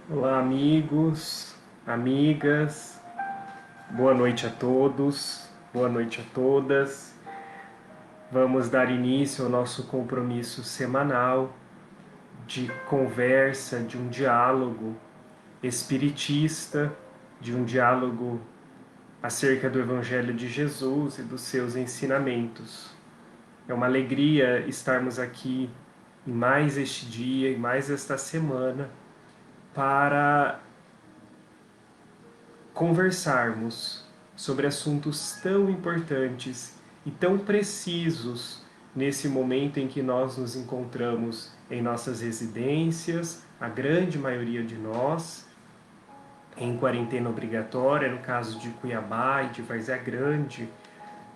Olá, amigos, amigas, boa noite a todos, boa noite a todas. Vamos dar início ao nosso compromisso semanal de conversa, de um diálogo espiritista, de um diálogo acerca do Evangelho de Jesus e dos seus ensinamentos. É uma alegria estarmos aqui em mais este dia, em mais esta semana, para conversarmos sobre assuntos tão importantes e tão precisos nesse momento em que nós nos encontramos em nossas residências, a grande maioria de nós, em quarentena obrigatória, no caso de Cuiabá e de Várzea Grande,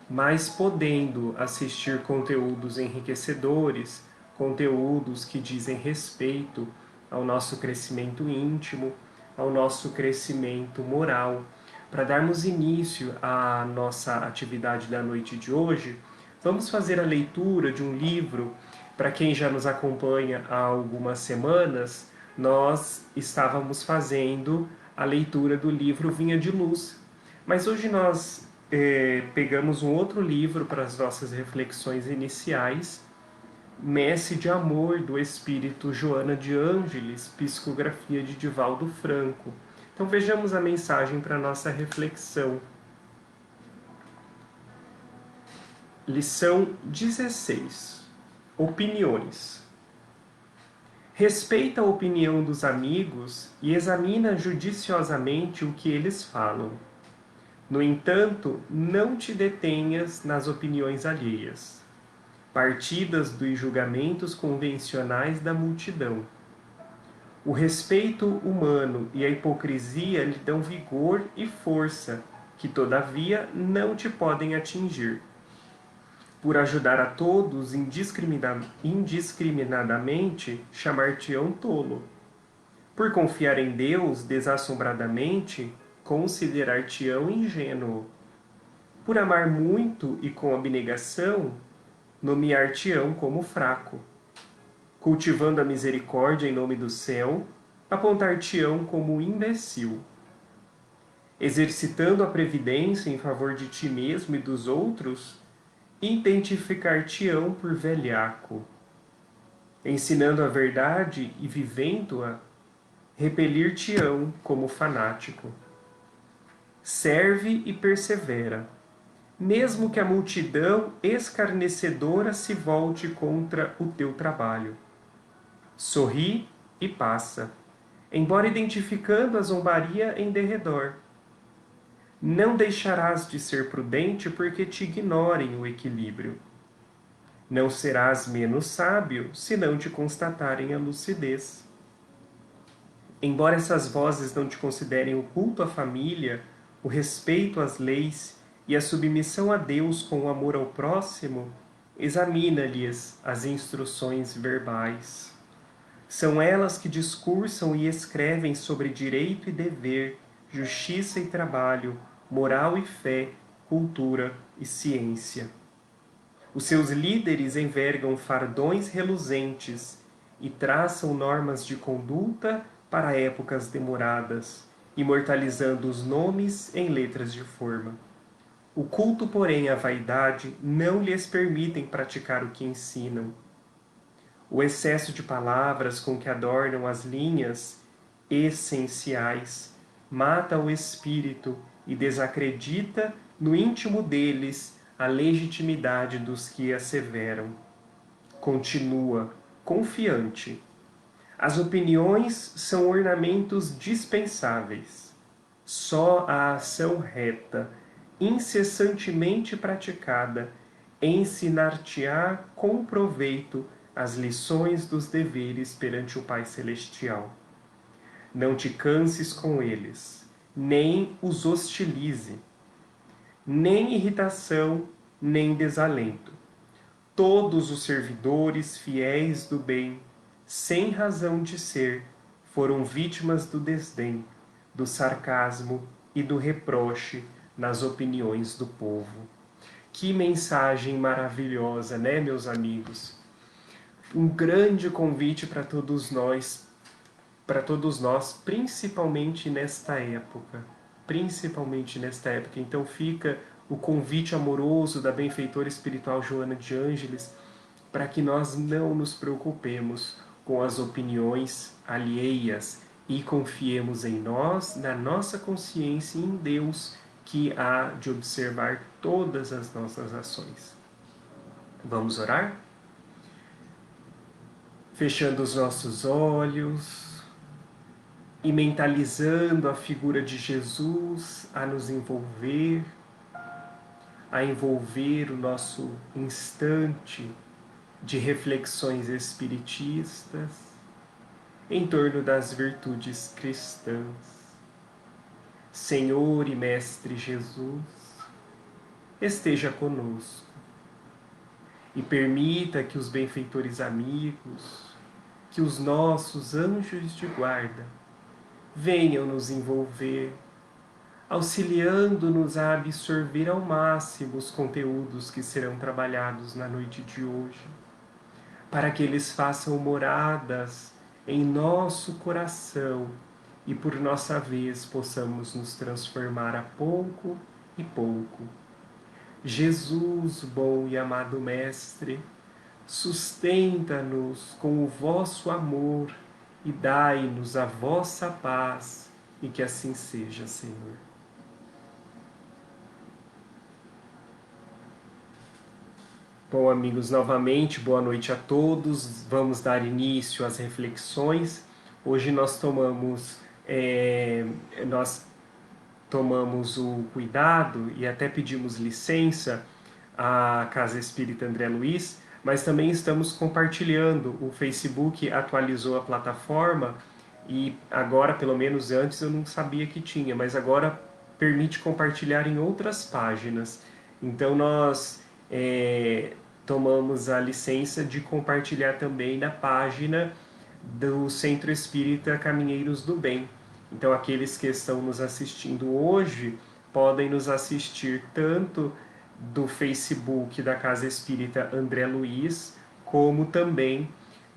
mas podendo assistir conteúdos enriquecedores, conteúdos que dizem respeito ao nosso crescimento íntimo, ao nosso crescimento moral. Para darmos início à nossa atividade da noite de hoje, vamos fazer a leitura de um livro. Para quem já nos acompanha há algumas semanas, nós estávamos fazendo a leitura do livro Vinha de Luz. Mas hoje nós pegamos um outro livro para as nossas reflexões iniciais, Messe de Amor, do Espírito Joana de Ângeles, psicografia de Divaldo Franco. Então vejamos a mensagem para a nossa reflexão. Lição 16. Opiniões. Respeita a opinião dos amigos e examina judiciosamente o que eles falam. No entanto, não te detenhas nas opiniões alheias, partidas dos julgamentos convencionais da multidão. O respeito humano e a hipocrisia lhe dão vigor e força, que todavia não te podem atingir. Por ajudar a todos indiscriminadamente, chamar-te-ão tolo. Por confiar em Deus desassombradamente, considerar-te-ão ingênuo. Por amar muito e com abnegação, nomear-te-ão como fraco. Cultivando a misericórdia em nome do céu, apontar-te-ão como imbecil. Exercitando a previdência em favor de ti mesmo e dos outros, identificar-te-ão por velhaco. Ensinando a verdade e vivendo-a, repelir-te-ão como fanático. Serve e persevera, mesmo que a multidão escarnecedora se volte contra o teu trabalho. Sorri e passa, embora identificando a zombaria em derredor. Não deixarás de ser prudente porque te ignorem o equilíbrio. Não serás menos sábio se não te constatarem a lucidez. Embora essas vozes não te considerem o culto à família, o respeito às leis e a submissão a Deus com o amor ao próximo, examina-lhes as instruções verbais. São elas que discursam e escrevem sobre direito e dever, justiça e trabalho, moral e fé, cultura e ciência. Os seus líderes envergam fardões reluzentes e traçam normas de conduta para épocas demoradas, imortalizando os nomes em letras de forma. O culto, porém, à vaidade não lhes permitem praticar o que ensinam. O excesso de palavras com que adornam as linhas essenciais mata o espírito e desacredita no íntimo deles a legitimidade dos que asseveram. Continua, confiante. As opiniões são ornamentos dispensáveis. Só a ação reta, incessantemente praticada, ensinar-te-á com proveito as lições dos deveres perante o Pai Celestial. Não te canses com eles, nem os hostilize, nem irritação, nem desalento. Todos os servidores fiéis do bem, sem razão de ser, foram vítimas do desdém, do sarcasmo e do reproche nas opiniões do povo. Que mensagem maravilhosa, né, meus amigos? Um grande convite para todos nós para todos nós, principalmente nesta época. Principalmente nesta época. Então fica o convite amoroso da benfeitora espiritual Joana de Ângeles para que nós não nos preocupemos com as opiniões alheias e confiemos em nós, na nossa consciência e em Deus, que há de observar todas as nossas ações. Vamos orar? Fechando os nossos olhos e mentalizando a figura de Jesus a nos envolver, a envolver o nosso instante de reflexões espiritistas em torno das virtudes cristãs. Senhor e Mestre Jesus, esteja conosco e permita que os benfeitores amigos, que os nossos anjos de guarda venham nos envolver, auxiliando-nos a absorver ao máximo os conteúdos que serão trabalhados na noite de hoje, para que eles façam moradas em nosso coração e por nossa vez possamos nos transformar a pouco e pouco. Jesus, bom e amado Mestre, sustenta-nos com o vosso amor e dai-nos a vossa paz, e que assim seja, Senhor. Bom, amigos, novamente, boa noite a todos. Vamos dar início às reflexões. Hoje nós tomamos o cuidado e até pedimos licença à Casa Espírita André Luiz, mas também estamos compartilhando. O Facebook atualizou a plataforma e agora, pelo menos antes, eu não sabia que tinha, mas agora permite compartilhar em outras páginas. Então nós tomamos a licença de compartilhar também na página do Centro Espírita Caminheiros do Bem. Então aqueles que estão nos assistindo hoje podem nos assistir tanto do Facebook da Casa Espírita André Luiz, como também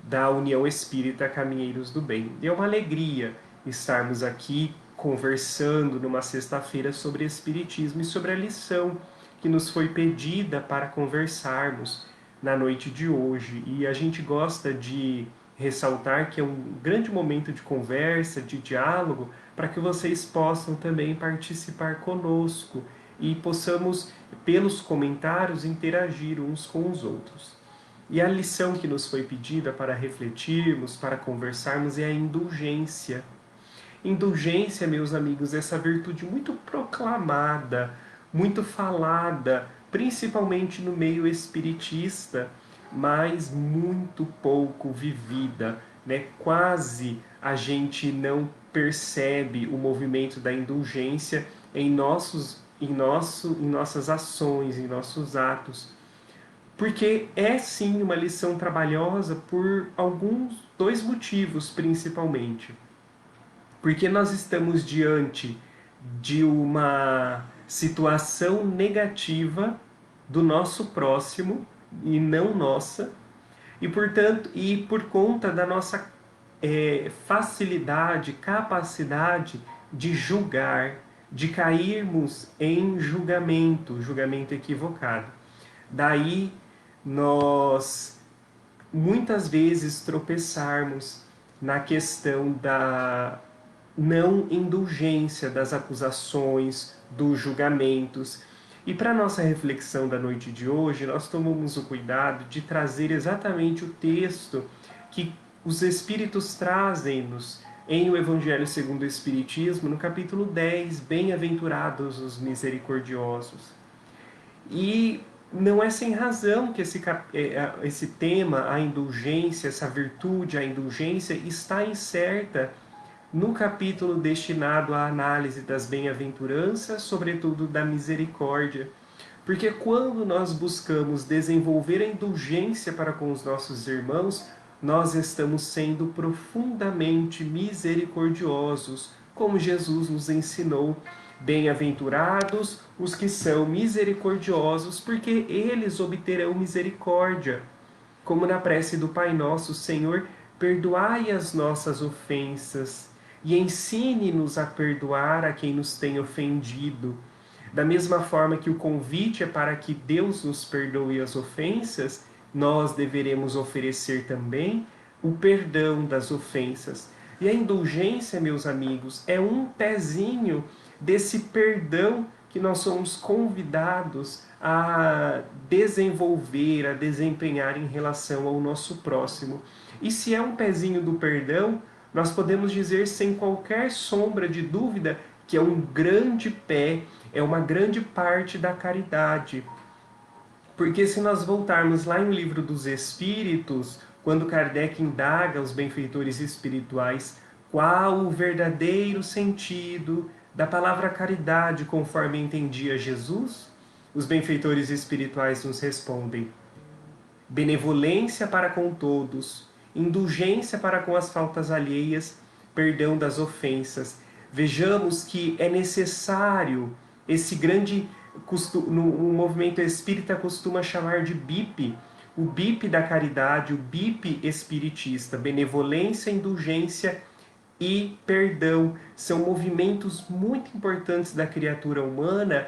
da União Espírita Caminheiros do Bem. E é uma alegria estarmos aqui conversando numa sexta-feira sobre Espiritismo e sobre a lição que nos foi pedida para conversarmos na noite de hoje. E a gente gosta de ressaltar que é um grande momento de conversa, de diálogo, para que vocês possam também participar conosco e possamos, pelos comentários, interagir uns com os outros. E a lição que nos foi pedida para refletirmos, para conversarmos, é a indulgência. Indulgência, meus amigos, é essa virtude muito proclamada, muito falada, principalmente no meio espiritista, mas muito pouco vivida, né? Quase a gente não percebe o movimento da indulgência em nossas ações, em nossos atos, porque é sim uma lição trabalhosa por dois motivos principalmente. Porque nós estamos diante de uma situação negativa do nosso próximo e não nossa, e portanto, e por conta da nossa facilidade, capacidade de julgar, de cairmos em julgamento equivocado. Daí nós muitas vezes tropeçarmos na questão da não indulgência das acusações, dos julgamentos. E para a nossa reflexão da noite de hoje, nós tomamos o cuidado de trazer exatamente o texto que os Espíritos trazem-nos em o Evangelho segundo o Espiritismo, no capítulo 10, Bem-aventurados os misericordiosos. E não é sem razão que esse tema, a indulgência, essa virtude, a indulgência, está inserta no capítulo destinado à análise das bem-aventuranças, sobretudo da misericórdia. Porque quando nós buscamos desenvolver a indulgência para com os nossos irmãos, nós estamos sendo profundamente misericordiosos, como Jesus nos ensinou. Bem-aventurados os que são misericordiosos, porque eles obterão misericórdia. Como na prece do Pai Nosso, Senhor, perdoai as nossas ofensas e ensine-nos a perdoar a quem nos tem ofendido. Da mesma forma que o convite é para que Deus nos perdoe as ofensas, nós deveremos oferecer também o perdão das ofensas. E a indulgência, meus amigos, é um pezinho desse perdão que nós somos convidados a desenvolver, a desempenhar em relação ao nosso próximo. E se é um pezinho do perdão, nós podemos dizer sem qualquer sombra de dúvida que é um grande pé, é uma grande parte da caridade. Porque se nós voltarmos lá no Livro dos Espíritos, quando Kardec indaga aos benfeitores espirituais qual o verdadeiro sentido da palavra caridade conforme entendia Jesus, os benfeitores espirituais nos respondem: benevolência para com todos, indulgência para com as faltas alheias, perdão das ofensas. Vejamos que é necessário esse grande, o movimento espírita costuma chamar de BIP, o BIP da caridade, o BIP espiritista, benevolência, indulgência e perdão. São movimentos muito importantes da criatura humana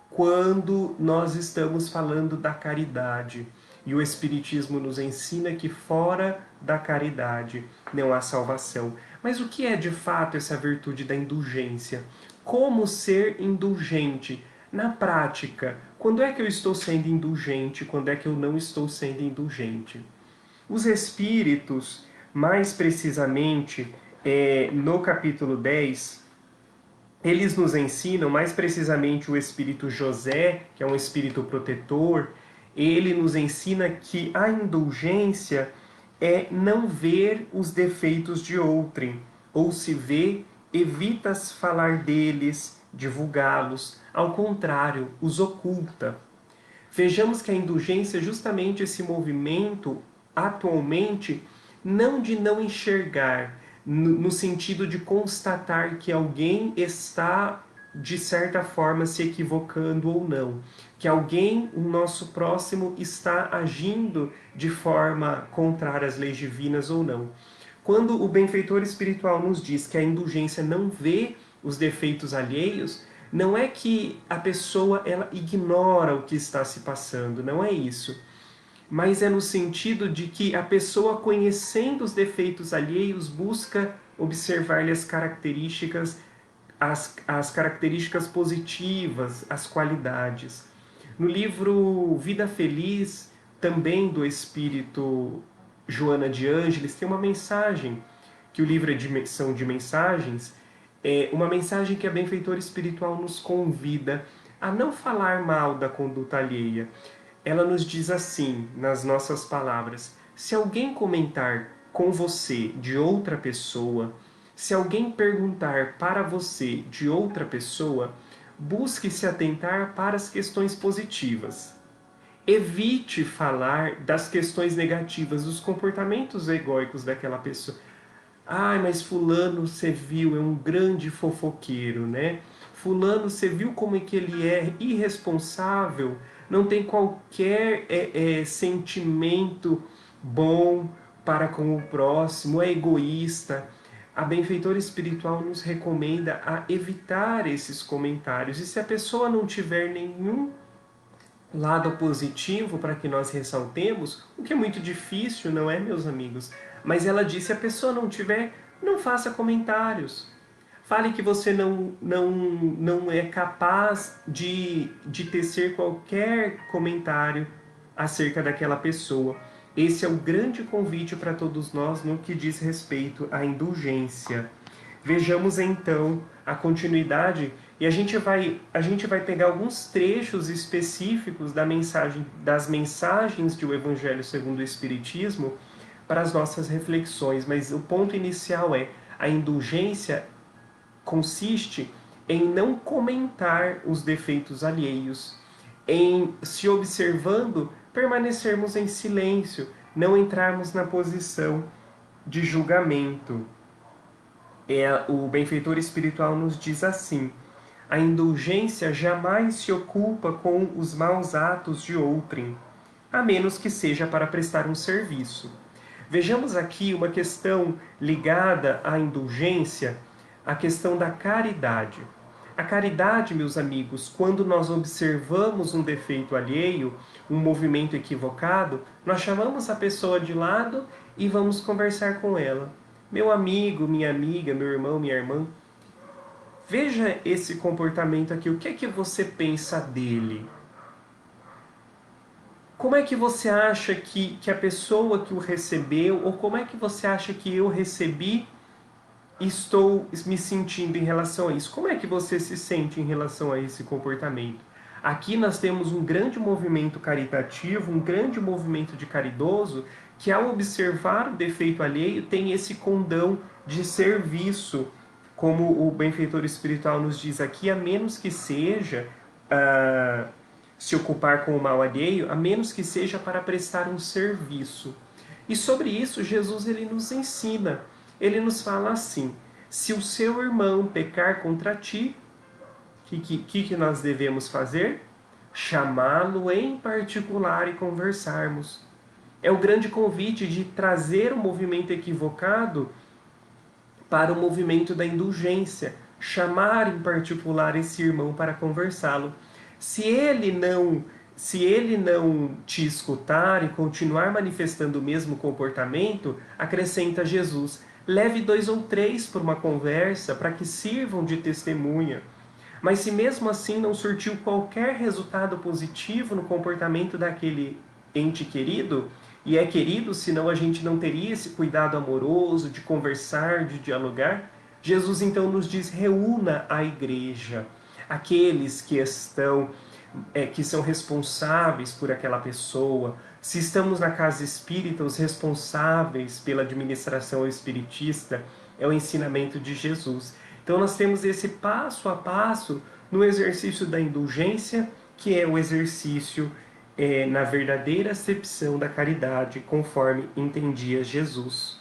quando nós estamos falando da caridade. E o Espiritismo nos ensina que fora da caridade não há salvação. Mas o que é de fato essa virtude da indulgência? Como ser indulgente? Na prática, quando é que eu estou sendo indulgente? Quando é que eu não estou sendo indulgente? Os Espíritos, mais precisamente, no capítulo 10, eles nos ensinam, mais precisamente o Espírito José, que é um espírito protetor, ele nos ensina que a indulgência é não ver os defeitos de outrem, ou se vê, evitas falar deles, divulgá-los, ao contrário, os oculta. Vejamos que a indulgência é justamente esse movimento, atualmente, não de não enxergar, no sentido de constatar que alguém está, de certa forma, se equivocando ou não. Que alguém, o nosso próximo, está agindo de forma contrária às leis divinas ou não. Quando o benfeitor espiritual nos diz que a indulgência não vê os defeitos alheios, não é que a pessoa ela ignora o que está se passando, não é isso. Mas é no sentido de que a pessoa, conhecendo os defeitos alheios, busca observar-lhe as características positivas, as qualidades. No livro Vida Feliz, também do espírito Joana de Ângeles, tem uma mensagem, que o livro são de mensagens, uma mensagem que a benfeitora espiritual nos convida a não falar mal da conduta alheia. Ela nos diz assim, nas nossas palavras: se alguém comentar com você de outra pessoa, se alguém perguntar para você de outra pessoa, busque se atentar para as questões positivas. Evite falar das questões negativas, dos comportamentos egóicos daquela pessoa. Ai, mas fulano, você viu, é um grande fofoqueiro, né? Fulano, você viu como é que ele é irresponsável, não tem qualquer sentimento bom para com o próximo, é egoísta. A benfeitora espiritual nos recomenda a evitar esses comentários. E se a pessoa não tiver nenhum lado positivo para que nós ressaltemos, o que é muito difícil, não é, meus amigos? Mas ela disse, se a pessoa não tiver, não faça comentários. Fale que você não é capaz de tecer qualquer comentário acerca daquela pessoa. Esse é o grande convite para todos nós no que diz respeito à indulgência. Vejamos então a continuidade e a gente vai pegar alguns trechos específicos das mensagens do Evangelho segundo o Espiritismo para as nossas reflexões, mas o ponto inicial é: a indulgência consiste em não comentar os defeitos alheios, em, se observando, permanecermos em silêncio, não entrarmos na posição de julgamento. O benfeitor espiritual nos diz assim: a indulgência jamais se ocupa com os maus atos de outrem, a menos que seja para prestar um serviço. Vejamos aqui uma questão ligada à indulgência, a questão da caridade. A caridade, meus amigos, quando nós observamos um defeito alheio, um movimento equivocado, nós chamamos a pessoa de lado e vamos conversar com ela. Meu amigo, minha amiga, meu irmão, minha irmã, veja esse comportamento aqui. O que é que você pensa dele? Como é que você acha que a pessoa que o recebeu, ou como é que você acha que eu recebi e estou me sentindo em relação a isso? Como é que você se sente em relação a esse comportamento? Aqui nós temos um grande movimento caritativo, um grande movimento de caridoso, que ao observar o defeito alheio tem esse condão de serviço, como o benfeitor espiritual nos diz aqui, a menos que seja se ocupar com o mal alheio, a menos que seja para prestar um serviço. E sobre isso, Jesus ele nos ensina. Ele nos fala assim: se o seu irmão pecar contra ti, o que nós devemos fazer? Chamá-lo em particular e conversarmos. É o grande convite de trazer o movimento equivocado para o movimento da indulgência. Chamar em particular esse irmão para conversá-lo. Se ele não te escutar e continuar manifestando o mesmo comportamento, acrescenta Jesus, leve 2 ou 3 por uma conversa para que sirvam de testemunha. Mas se mesmo assim não surtiu qualquer resultado positivo no comportamento daquele ente querido, e é querido, senão a gente não teria esse cuidado amoroso de conversar, de dialogar, Jesus então nos diz, reúna a igreja, aqueles que são responsáveis por aquela pessoa. Se estamos na casa espírita, os responsáveis pela administração espiritista, é o ensinamento de Jesus. Então nós temos esse passo a passo no exercício da indulgência, que é o exercício na verdadeira acepção da caridade, conforme entendia Jesus.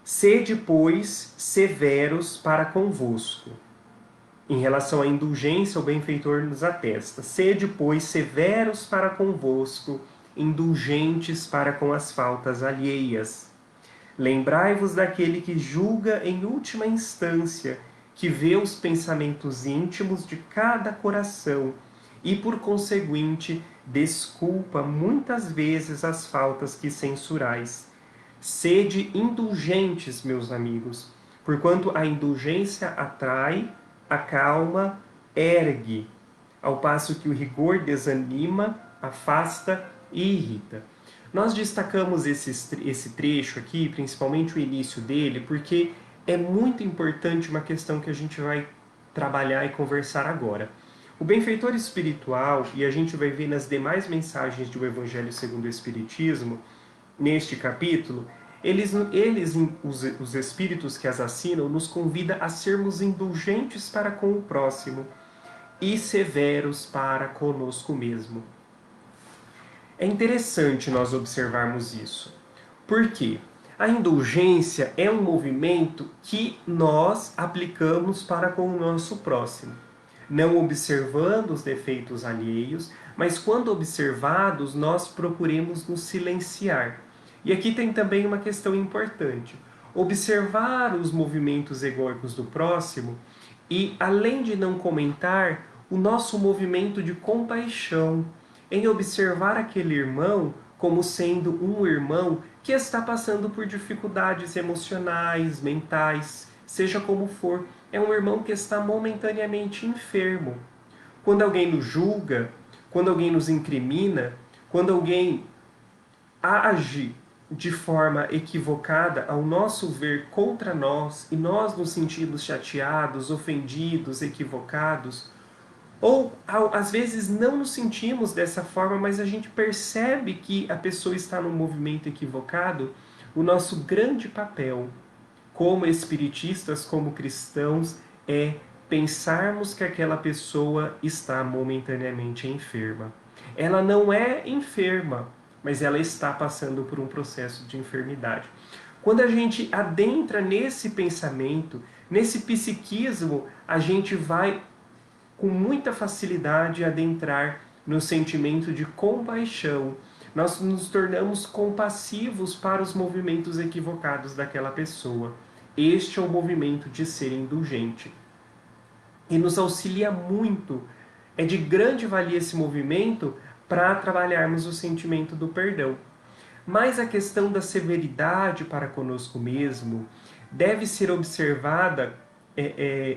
Sede, pois, severos para convosco. Em relação à indulgência, o benfeitor nos atesta. Sede, pois, severos para convosco, indulgentes para com as faltas alheias. Lembrai-vos daquele que julga em última instância, que vê os pensamentos íntimos de cada coração e, por conseguinte, desculpa muitas vezes as faltas que censurais. Sede indulgentes, meus amigos, porquanto a indulgência atrai, acalma, ergue, ao passo que o rigor desanima, afasta e irrita. Nós destacamos esse trecho aqui, principalmente o início dele, porque é muito importante uma questão que a gente vai trabalhar e conversar agora. O benfeitor espiritual, e a gente vai ver nas demais mensagens do Evangelho segundo o Espiritismo, neste capítulo, os espíritos que as assinam, nos convida a sermos indulgentes para com o próximo e severos para conosco mesmo. É interessante nós observarmos isso. Por quê? A indulgência é um movimento que nós aplicamos para com o nosso próximo, não observando os defeitos alheios, mas quando observados, nós procuremos nos silenciar. E aqui tem também uma questão importante. Observar os movimentos egóicos do próximo e, além de não comentar, o nosso movimento de compaixão, em observar aquele irmão como sendo um irmão que está passando por dificuldades emocionais, mentais, seja como for. É um irmão que está momentaneamente enfermo. Quando alguém nos julga, quando alguém nos incrimina, quando alguém age de forma equivocada, ao nosso ver, contra nós, e nós nos sentimos chateados, ofendidos, equivocados, ou às vezes não nos sentimos dessa forma, mas a gente percebe que a pessoa está num movimento equivocado, o nosso grande papel como espiritistas, como cristãos, é pensarmos que aquela pessoa está momentaneamente enferma. Ela não é enferma, mas ela está passando por um processo de enfermidade. Quando a gente adentra nesse pensamento, nesse psiquismo, a gente vai com muita facilidade adentrar no sentimento de compaixão, Nós nos tornamos compassivos para os movimentos equivocados daquela pessoa. Este é o movimento de ser indulgente. E nos auxilia muito. É de grande valia esse movimento para trabalharmos o sentimento do perdão. Mas a questão da severidade para conosco mesmo deve ser observada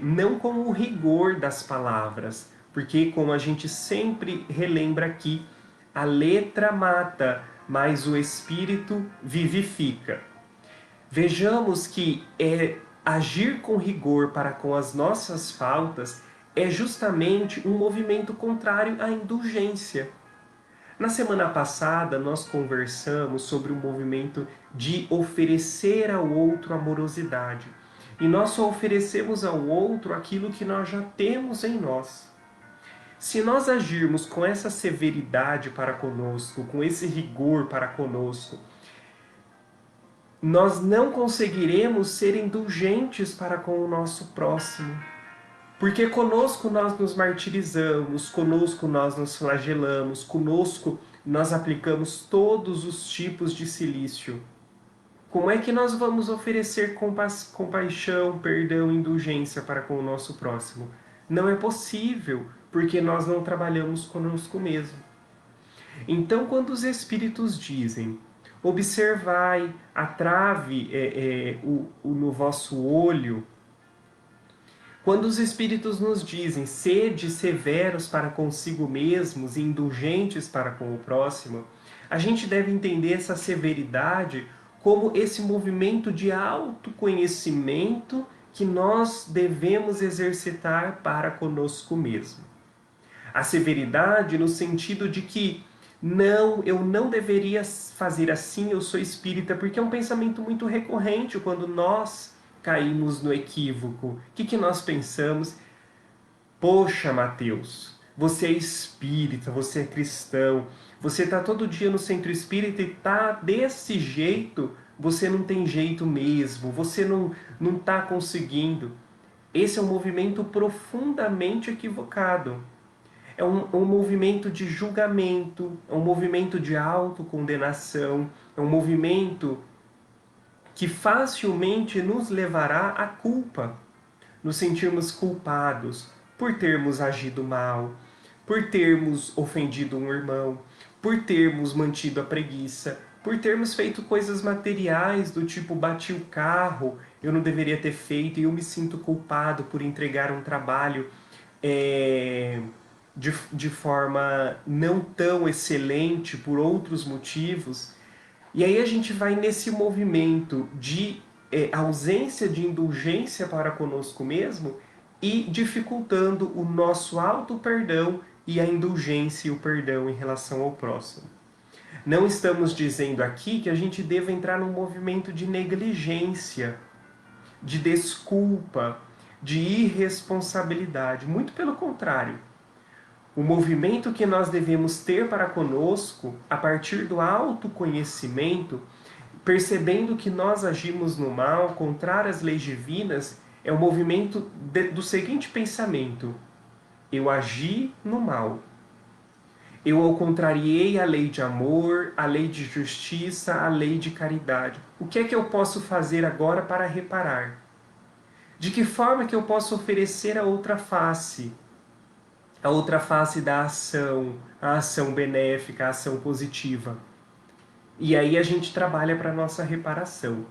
não com o rigor das palavras, porque, como a gente sempre relembra aqui, a letra mata, mas o espírito vivifica. Vejamos que agir com rigor para com as nossas faltas é justamente um movimento contrário à indulgência. Na semana passada, nós conversamos sobre o movimento de oferecer ao outro amorosidade. E nós só oferecemos ao outro aquilo que nós já temos em nós. Se nós agirmos com essa severidade para conosco, com esse rigor para conosco, nós não conseguiremos ser indulgentes para com o nosso próximo. Porque conosco nós nos martirizamos, conosco nós nos flagelamos, conosco nós aplicamos todos os tipos de cilício. Como é que nós vamos oferecer compaixão, perdão, indulgência para com o nosso próximo? Não é possível, porque nós não trabalhamos conosco mesmo. Então, quando os Espíritos dizem, observai a trave no vosso olho, quando os Espíritos nos dizem, sede severos para consigo mesmos e indulgentes para com o próximo, a gente deve entender essa severidade como esse movimento de autoconhecimento que nós devemos exercitar para conosco mesmo. A severidade no sentido de que não, eu não deveria fazer assim, eu sou espírita, porque é um pensamento muito recorrente quando nós caímos no equívoco. O que nós pensamos? Poxa, Mateus, você é espírita, você é cristão, você está todo dia no centro espírita e está desse jeito, você não tem jeito mesmo, você não está conseguindo. Esse é um movimento profundamente equivocado. É um movimento de julgamento, é um movimento de autocondenação, é um movimento que facilmente nos levará à culpa, nos sentirmos culpados por termos agido mal, por termos ofendido um irmão, por termos mantido a preguiça, por termos feito coisas materiais do tipo bati o carro, eu não deveria ter feito e eu me sinto culpado por entregar um trabalho de forma não tão excelente por outros motivos. E aí a gente vai nesse movimento de ausência de indulgência para conosco mesmo e dificultando o nosso auto-perdão e a indulgência e o perdão em relação ao próximo. Não estamos dizendo aqui que a gente deva entrar num movimento de negligência, de desculpa, de irresponsabilidade. Muito pelo contrário. O movimento que nós devemos ter para conosco, a partir do autoconhecimento, percebendo que nós agimos no mal, contrário às leis divinas, é o movimento do seguinte pensamento: eu agi no mal. Eu contrariei a lei de amor, a lei de justiça, a lei de caridade. O que é que eu posso fazer agora para reparar? De que forma que eu posso oferecer a outra face? A outra face da ação, a ação benéfica, a ação positiva. E aí a gente trabalha para a nossa reparação.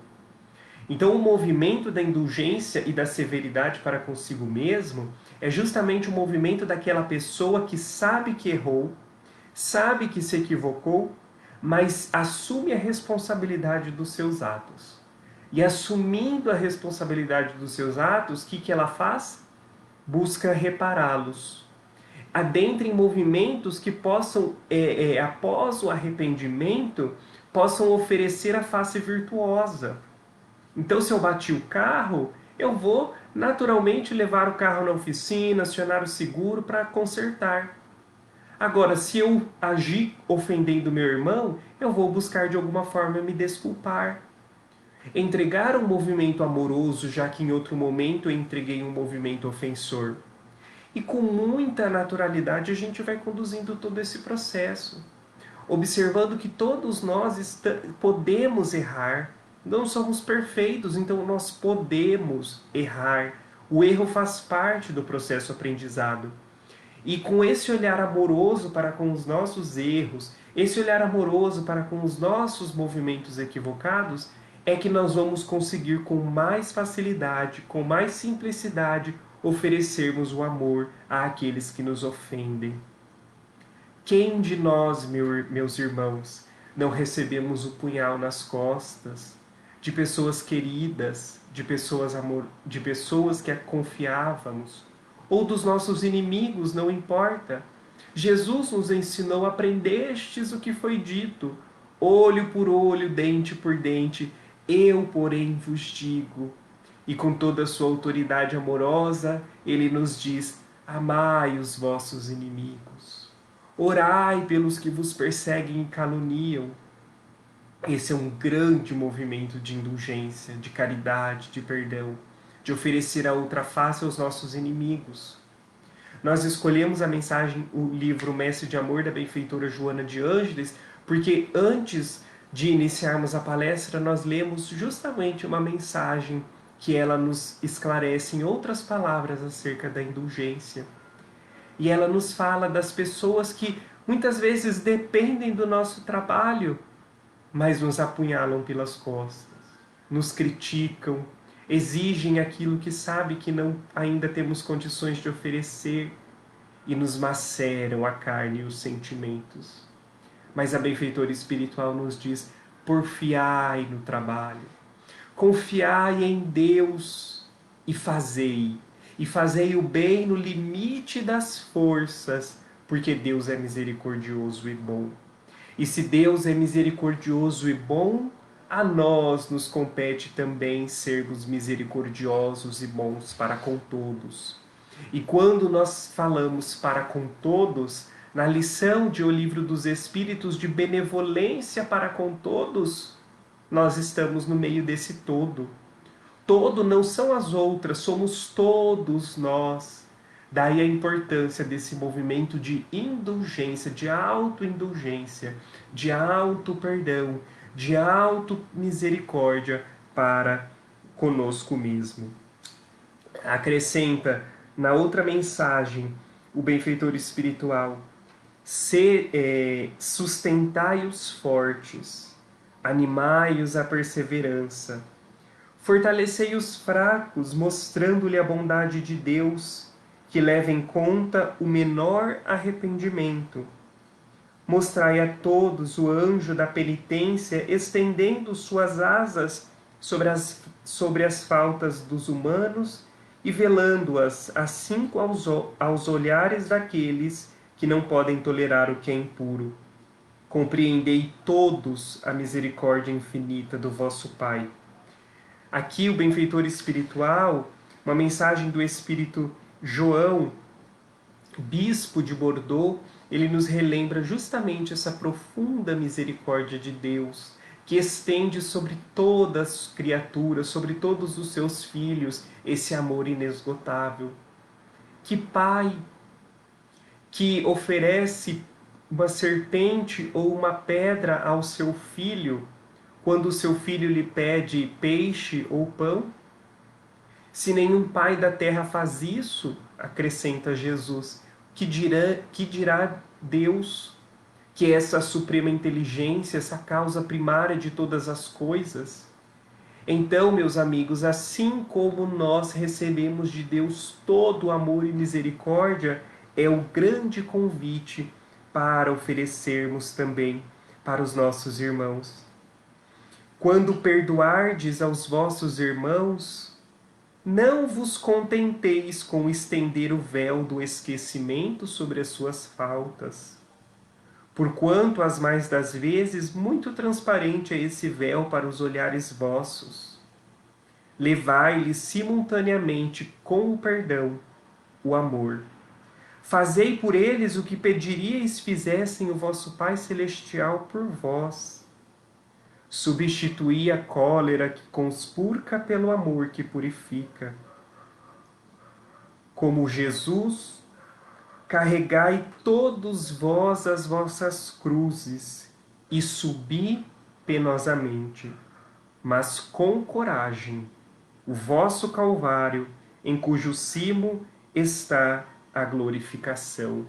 Então o movimento da indulgência e da severidade para consigo mesmo é justamente o movimento daquela pessoa que sabe que errou, sabe que se equivocou, mas assume a responsabilidade dos seus atos. E assumindo a responsabilidade dos seus atos, o que ela faz? Busca repará-los. Adentra em movimentos que possam, após o arrependimento, possam oferecer a face virtuosa. Então, se eu bati o carro, eu vou naturalmente levar o carro na oficina, acionar o seguro para consertar. Agora, se eu agir ofendendo meu irmão, eu vou buscar de alguma forma me desculpar. Entregar um movimento amoroso, já que em outro momento eu entreguei um movimento ofensor. E com muita naturalidade a gente vai conduzindo todo esse processo. observando que todos nós podemos errar. Não somos perfeitos, então nós podemos errar. O erro faz parte do processo aprendizado. E com esse olhar amoroso para com os nossos erros, esse olhar amoroso para com os nossos movimentos equivocados, é que nós vamos conseguir com mais facilidade, com mais simplicidade, oferecermos o amor àqueles que nos ofendem. Quem de nós, meus irmãos, não recebemos o punhal nas costas de pessoas queridas, de pessoas que confiávamos, ou dos nossos inimigos, não importa. Jesus nos ensinou: aprendestes o que foi dito, olho por olho, dente por dente, eu, porém, vos digo. E com toda a sua autoridade amorosa, ele nos diz: amai os vossos inimigos. Orai pelos que vos perseguem e caluniam. Esse é um grande movimento de indulgência, de caridade, de perdão, de oferecer a outra face aos nossos inimigos. Nós escolhemos a mensagem, o livro Mestre de Amor, da benfeitora Joana de Ângeles, porque antes de iniciarmos a palestra, nós lemos justamente uma mensagem que ela nos esclarece em outras palavras acerca da indulgência. E ela nos fala das pessoas que muitas vezes dependem do nosso trabalho, mas nos apunhalam pelas costas, nos criticam, exigem aquilo que sabe que não ainda temos condições de oferecer e nos maceram a carne e os sentimentos. Mas a benfeitora espiritual nos diz: porfiai no trabalho, confiai em Deus e fazei o bem no limite das forças, porque Deus é misericordioso e bom. E se Deus é misericordioso e bom, a nós nos compete também sermos misericordiosos e bons para com todos. E quando nós falamos para com todos, na lição de O Livro dos Espíritos de benevolência para com todos, nós estamos no meio desse todo. Todo não são as outras, somos todos nós. Daí a importância desse movimento de indulgência, de autoindulgência, de auto-perdão, de auto-misericórdia para conosco mesmo. Acrescenta na outra mensagem o benfeitor espiritual: sustentai os fortes, animai-os à perseverança, fortalecei os fracos, mostrando-lhe a bondade de Deus, que leva em conta o menor arrependimento. Mostrai a todos o anjo da penitência, estendendo suas asas sobre as faltas dos humanos e velando-as, assim aos olhares daqueles que não podem tolerar o que é impuro. Compreendei todos a misericórdia infinita do vosso Pai. Aqui o benfeitor espiritual, uma mensagem do Espírito João, bispo de Bordeaux, ele nos relembra justamente essa profunda misericórdia de Deus, que estende sobre todas as criaturas, sobre todos os seus filhos, esse amor inesgotável. Que pai que oferece uma serpente ou uma pedra ao seu filho, quando o seu filho lhe pede peixe ou pão? Se nenhum pai da terra faz isso, acrescenta Jesus, que dirá Deus, que é essa suprema inteligência, essa causa primária de todas as coisas? Então, meus amigos, assim como nós recebemos de Deus todo o amor e misericórdia, é o grande convite para oferecermos também para os nossos irmãos. Quando perdoardes aos vossos irmãos, não vos contenteis com estender o véu do esquecimento sobre as suas faltas, porquanto as mais das vezes muito transparente é esse véu para os olhares vossos. Levai-lhes simultaneamente com o perdão, o amor. Fazei por eles o que pediríeis fizessem o vosso Pai Celestial por vós. Substituí a cólera que conspurca pelo amor que purifica. Como Jesus, carregai todos vós as vossas cruzes e subi penosamente, mas com coragem, o vosso Calvário, em cujo cimo está a glorificação.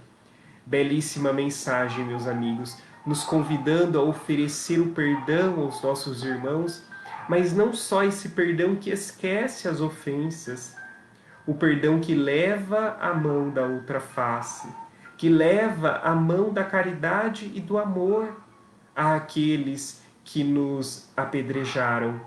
Belíssima mensagem, meus amigos, nos convidando a oferecer o perdão aos nossos irmãos, mas não só esse perdão que esquece as ofensas, o perdão que leva a mão da outra face, que leva a mão da caridade e do amor àqueles que nos apedrejaram,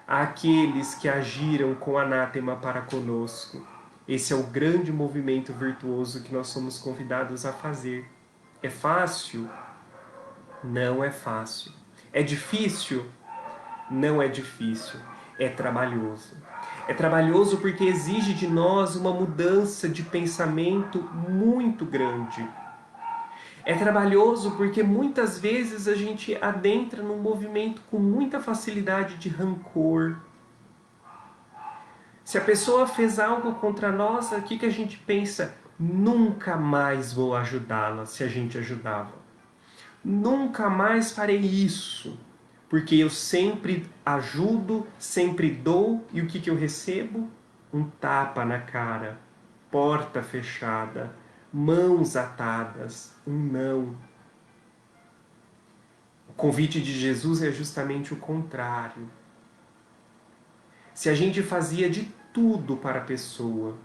àqueles que agiram com anátema para conosco. Esse é o grande movimento virtuoso que nós somos convidados a fazer. É fácil? Não é fácil. É difícil? Não é difícil. É trabalhoso. É trabalhoso porque exige de nós uma mudança de pensamento muito grande. É trabalhoso porque muitas vezes a gente adentra num movimento com muita facilidade de rancor. Se a pessoa fez algo contra nós, o que a gente pensa? Nunca mais vou ajudá-la se a gente ajudava. Nunca mais farei isso, porque eu sempre ajudo, sempre dou, e o que eu recebo? Um tapa na cara, porta fechada, mãos atadas, um não. O convite de Jesus é justamente o contrário. Se a gente fazia de tudo para a pessoa,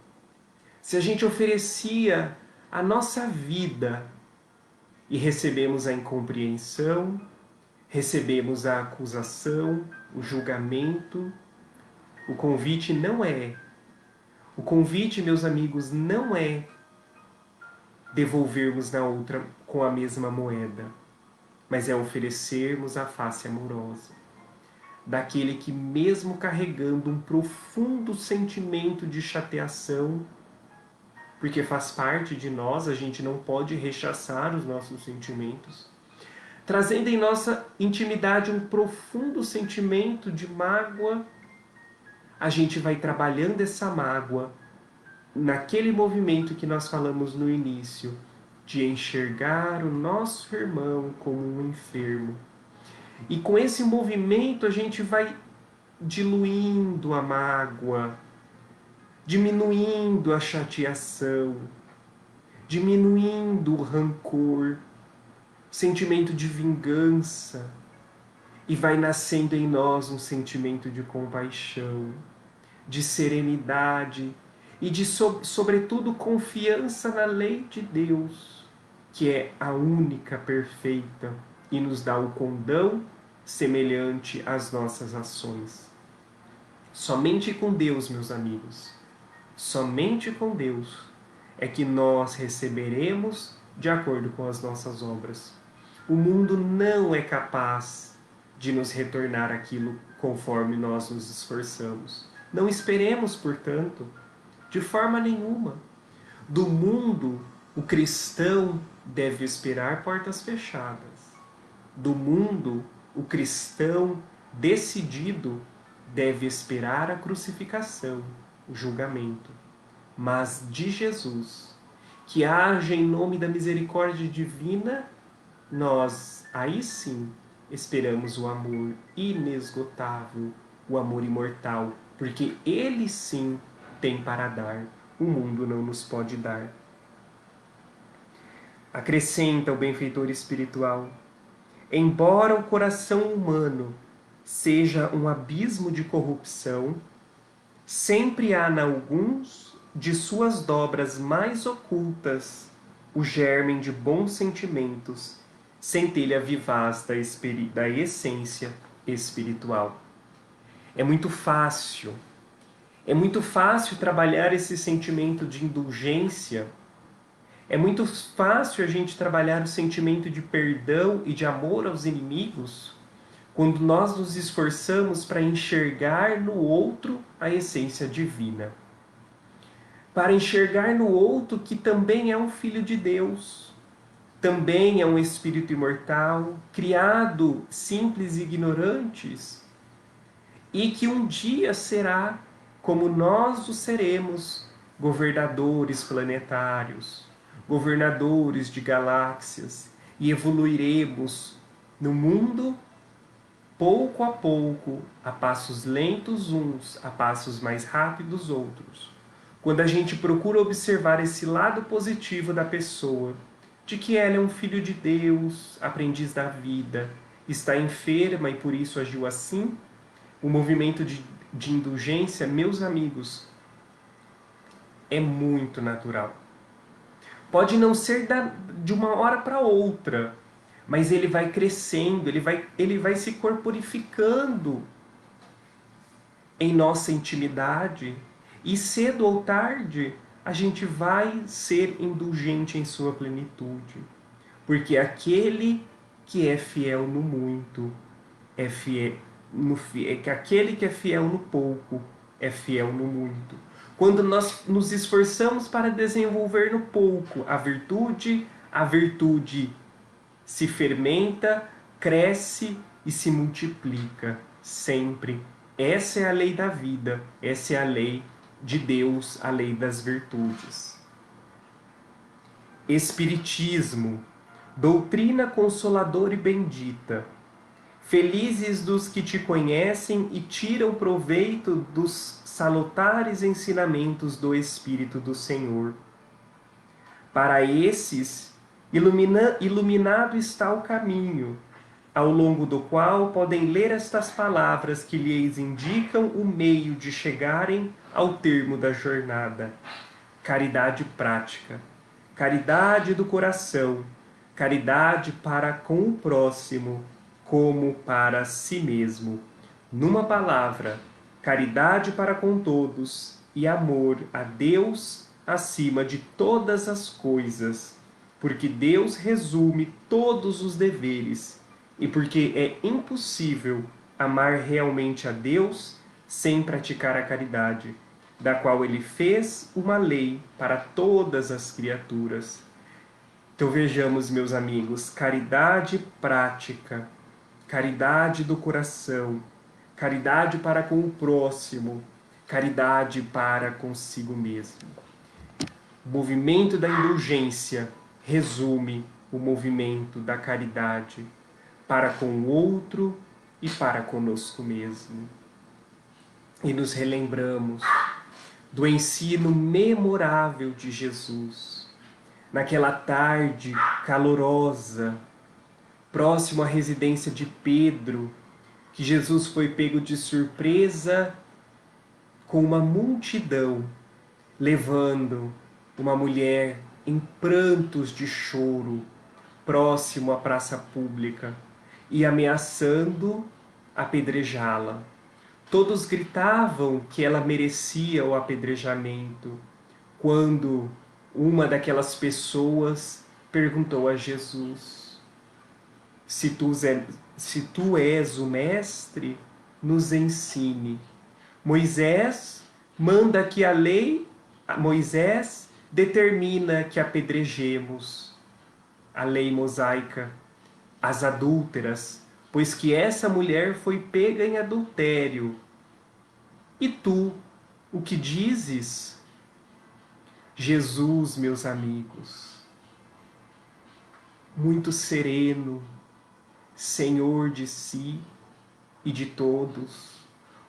se a gente oferecia a nossa vida e recebemos a incompreensão, recebemos a acusação, o julgamento, o convite não é. O convite, meus amigos, não é devolvermos na outra com a mesma moeda, mas é oferecermos a face amorosa daquele que, mesmo carregando um profundo sentimento de chateação, porque faz parte de nós, a gente não pode rechaçar os nossos sentimentos, trazendo em nossa intimidade um profundo sentimento de mágoa, a gente vai trabalhando essa mágoa naquele movimento que nós falamos no início, de enxergar o nosso irmão como um enfermo. E com esse movimento a gente vai diluindo a mágoa, diminuindo a chateação, diminuindo o rancor, sentimento de vingança, e vai nascendo em nós um sentimento de compaixão, de serenidade e de, sobretudo, confiança na lei de Deus, que é a única perfeita e nos dá o condão semelhante às nossas ações. Somente com Deus, meus amigos, somente com Deus é que nós receberemos de acordo com as nossas obras. O mundo não é capaz de nos retornar aquilo conforme nós nos esforçamos. Não esperemos, portanto, de forma nenhuma. Do mundo, o cristão deve esperar portas fechadas. Do mundo, o cristão decidido deve esperar a crucificação, o julgamento. Mas de Jesus, que age em nome da misericórdia divina, nós, aí sim, esperamos o amor inesgotável, o amor imortal, porque Ele sim tem para dar, o mundo não nos pode dar. Acrescenta o benfeitor espiritual: embora o coração humano seja um abismo de corrupção, sempre há em alguns de suas dobras mais ocultas o germen de bons sentimentos, centelha vivaz da essência espiritual. É muito fácil trabalhar esse sentimento de indulgência, é muito fácil a gente trabalhar o sentimento de perdão e de amor aos inimigos, quando nós nos esforçamos para enxergar no outro a essência divina. Para enxergar no outro que também é um filho de Deus, também é um espírito imortal, criado simples e ignorantes, e que um dia será, como nós o seremos, governadores planetários, governadores de galáxias, e evoluiremos no mundo pouco a pouco, a passos lentos uns, a passos mais rápidos outros. Quando a gente procura observar esse lado positivo da pessoa, de que ela é um filho de Deus, aprendiz da vida, está enferma e por isso agiu assim, o movimento de indulgência, meus amigos, é muito natural. Pode não ser de uma hora para outra, mas ele vai crescendo, ele vai se corporificando em nossa intimidade, e cedo ou tarde a gente vai ser indulgente em sua plenitude. Porque aquele que é fiel no muito é fiel aquele que é fiel no pouco é fiel no muito. Quando nós nos esforçamos para desenvolver no pouco a virtude se fermenta, cresce e se multiplica sempre. Essa é a lei da vida, essa é a lei de Deus, a lei das virtudes. Espiritismo, doutrina consoladora e bendita. Felizes dos que te conhecem e tiram proveito dos salutares ensinamentos do Espírito do Senhor. Para esses, iluminado está o caminho, ao longo do qual podem ler estas palavras que lhes indicam o meio de chegarem ao termo da jornada. Caridade prática, caridade do coração, caridade para com o próximo, como para si mesmo. Numa palavra, caridade para com todos e amor a Deus acima de todas as coisas, porque Deus resume todos os deveres e porque é impossível amar realmente a Deus sem praticar a caridade, da qual ele fez uma lei para todas as criaturas. Então vejamos, meus amigos, caridade prática, caridade do coração, caridade para com o próximo, caridade para consigo mesmo. O movimento da indulgência resume o movimento da caridade para com o outro e para conosco mesmo. E nos relembramos do ensino memorável de Jesus, naquela tarde calorosa, próximo à residência de Pedro, que Jesus foi pego de surpresa com uma multidão, levando uma mulher em prantos de choro, próximo à praça pública, e ameaçando apedrejá-la. Todos gritavam que ela merecia o apedrejamento, quando uma daquelas pessoas perguntou a Jesus: se tu és o mestre, nos ensine. Moisés manda que Moisés determina que apedrejemos, a lei mosaica, as adúlteras, pois que essa mulher foi pega em adultério. E tu, o que dizes? Jesus, meus amigos, muito sereno, Senhor de si e de todos,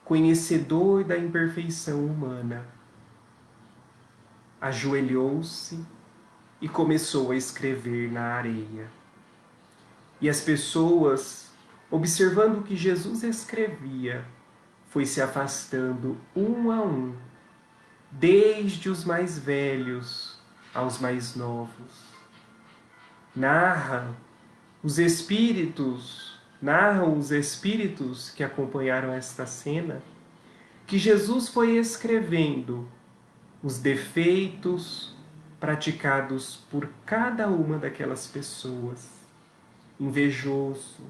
conhecedor da imperfeição humana, ajoelhou-se e começou a escrever na areia. E as pessoas, observando o que Jesus escrevia, foi se afastando um a um, desde os mais velhos aos mais novos. Narram os espíritos que acompanharam esta cena, que Jesus foi escrevendo os defeitos praticados por cada uma daquelas pessoas. Invejoso,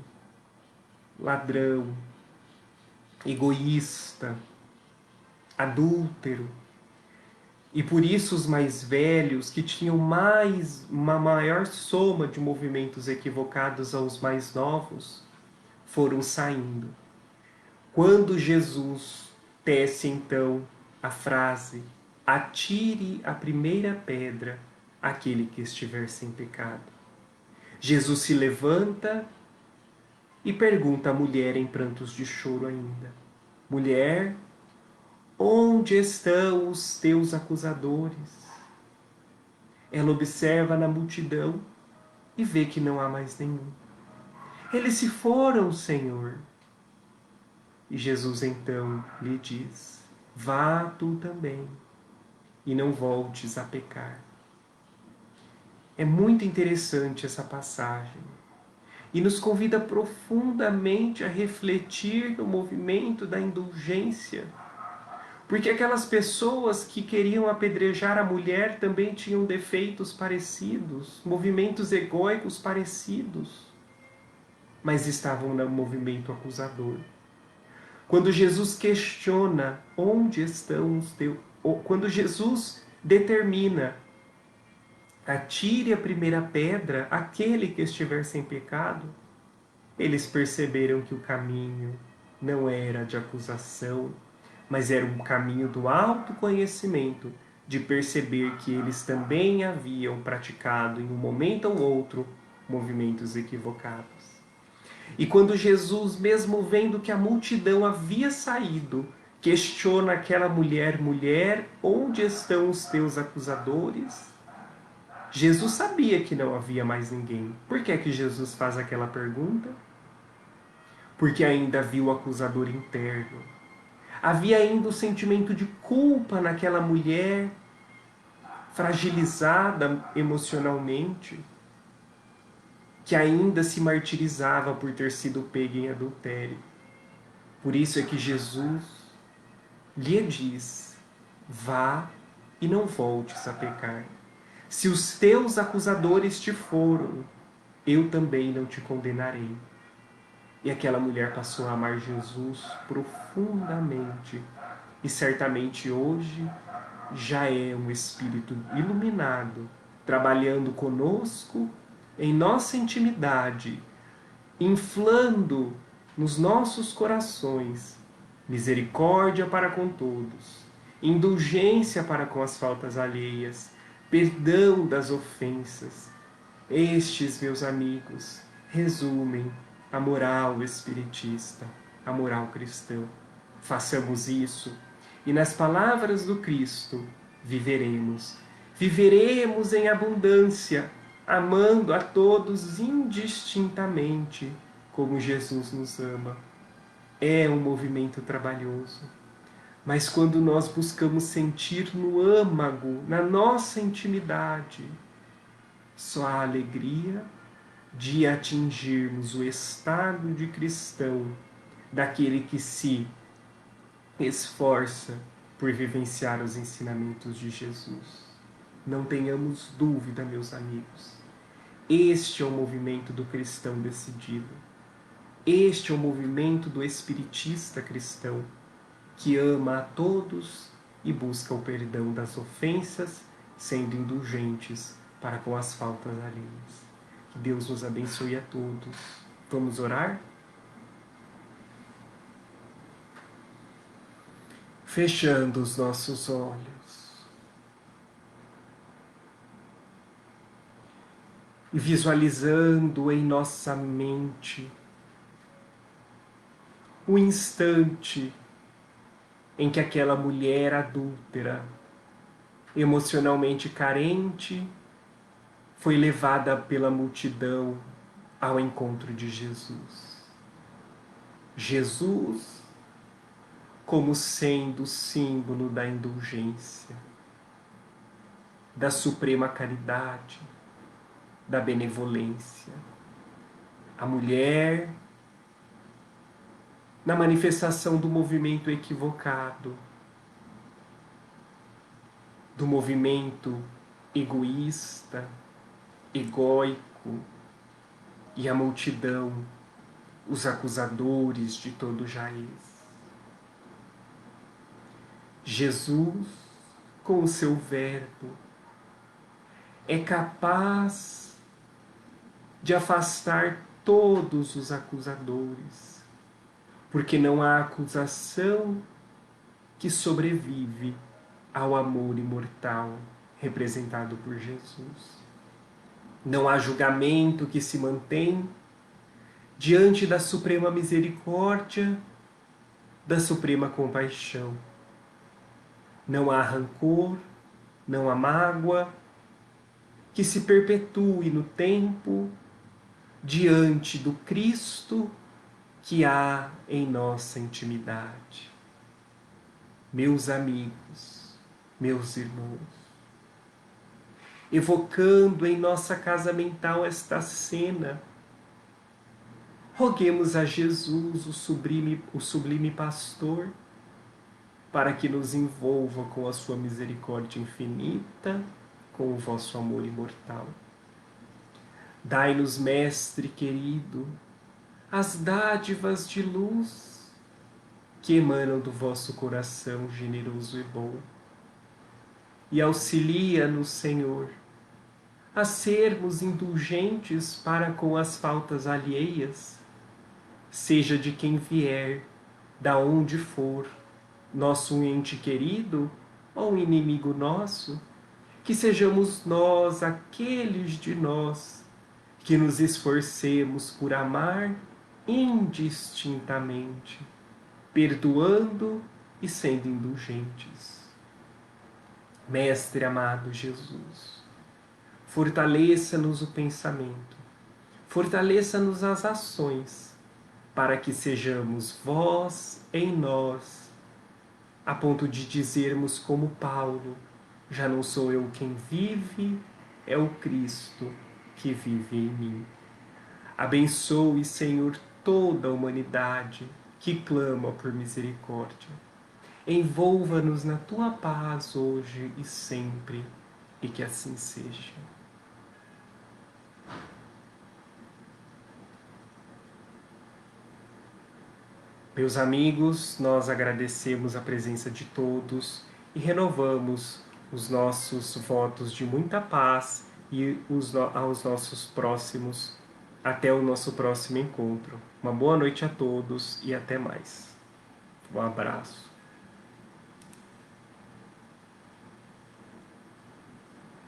ladrão, egoísta, adúltero. E por isso os mais velhos, que tinham uma maior soma de movimentos equivocados aos mais novos, foram saindo. Quando Jesus tece então a frase: atire a primeira pedra, aquele que estiver sem pecado. Jesus se levanta e pergunta à mulher em prantos de choro ainda: Mulher, onde estão os teus acusadores? Ela observa na multidão e vê que não há mais nenhum. Eles se foram, Senhor. E Jesus então lhe diz: Vá tu também e não voltes a pecar. É muito interessante essa passagem e nos convida profundamente a refletir no movimento da indulgência. Porque aquelas pessoas que queriam apedrejar a mulher também tinham defeitos parecidos, movimentos egóicos parecidos, mas estavam no movimento acusador. Quando Jesus questiona onde estão os teus... Quando Jesus determina atire a primeira pedra aquele que estiver sem pecado, eles perceberam que o caminho não era de acusação, mas era um caminho do autoconhecimento, de perceber que eles também haviam praticado em um momento ou outro movimentos equivocados. E quando Jesus, mesmo vendo que a multidão havia saído, questiona aquela mulher: Mulher, onde estão os teus acusadores? Jesus sabia que não havia mais ninguém. Por que é que Jesus faz aquela pergunta? Porque ainda havia o acusador interno. Havia ainda o sentimento de culpa naquela mulher, fragilizada emocionalmente, que ainda se martirizava por ter sido pega em adultério. Por isso é que Jesus lhe diz: vá e não voltes a pecar. Se os teus acusadores te foram, eu também não te condenarei. E aquela mulher passou a amar Jesus profundamente. E certamente hoje já é um espírito iluminado, trabalhando conosco em nossa intimidade, inflando nos nossos corações misericórdia para com todos, indulgência para com as faltas alheias, perdão das ofensas. Estes, meus amigos, resumem a moral espiritista, a moral cristã. Façamos isso e, nas palavras do Cristo, viveremos. Viveremos em abundância, amando a todos indistintamente, como Jesus nos ama. É um movimento trabalhoso, mas quando nós buscamos sentir no âmago, na nossa intimidade, só há alegria de atingirmos o estado de cristão, daquele que se esforça por vivenciar os ensinamentos de Jesus. Não tenhamos dúvida, meus amigos. Este é o movimento do cristão decidido. Este é o movimento do espiritista cristão, que ama a todos e busca o perdão das ofensas, sendo indulgentes para com as faltas alheias. Que Deus nos abençoe a todos. Vamos orar? Fechando os nossos olhos e visualizando em nossa mente o instante em que aquela mulher adúltera, emocionalmente carente, foi levada pela multidão ao encontro de Jesus. Jesus como sendo símbolo da indulgência, da suprema caridade, da benevolência. A mulher, na manifestação do movimento equivocado, do movimento egoísta, egóico, e a multidão, os acusadores de todo jaez. Jesus, com o seu verbo, é capaz de afastar todos os acusadores, porque não há acusação que sobrevive ao amor imortal representado por Jesus. Não há julgamento que se mantém diante da suprema misericórdia, da suprema compaixão. Não há rancor, não há mágoa que se perpetue no tempo diante do Cristo que há em nossa intimidade. Meus amigos, meus irmãos, evocando em nossa casa mental esta cena, roguemos a Jesus, o sublime pastor, para que nos envolva com a sua misericórdia infinita, com o vosso amor imortal. Dai-nos, Mestre querido, as dádivas de luz que emanam do vosso coração generoso e bom. E auxilia-nos, Senhor, a sermos indulgentes para com as faltas alheias, seja de quem vier, da onde for, nosso ente querido ou inimigo nosso, que sejamos nós, aqueles de nós, que nos esforcemos por amar indistintamente, perdoando e sendo indulgentes. Mestre amado Jesus, fortaleça-nos o pensamento, fortaleça-nos as ações, para que sejamos vós em nós, a ponto de dizermos como Paulo: já não sou eu quem vive, é o Cristo que vive em mim. Abençoe, Senhor, toda a humanidade que clama por misericórdia. Envolva-nos na tua paz hoje e sempre, e que assim seja. Meus amigos, nós agradecemos a presença de todos e renovamos os nossos votos de muita paz e aos nossos próximos. Até o nosso próximo encontro. Uma boa noite a todos e até mais. Um abraço.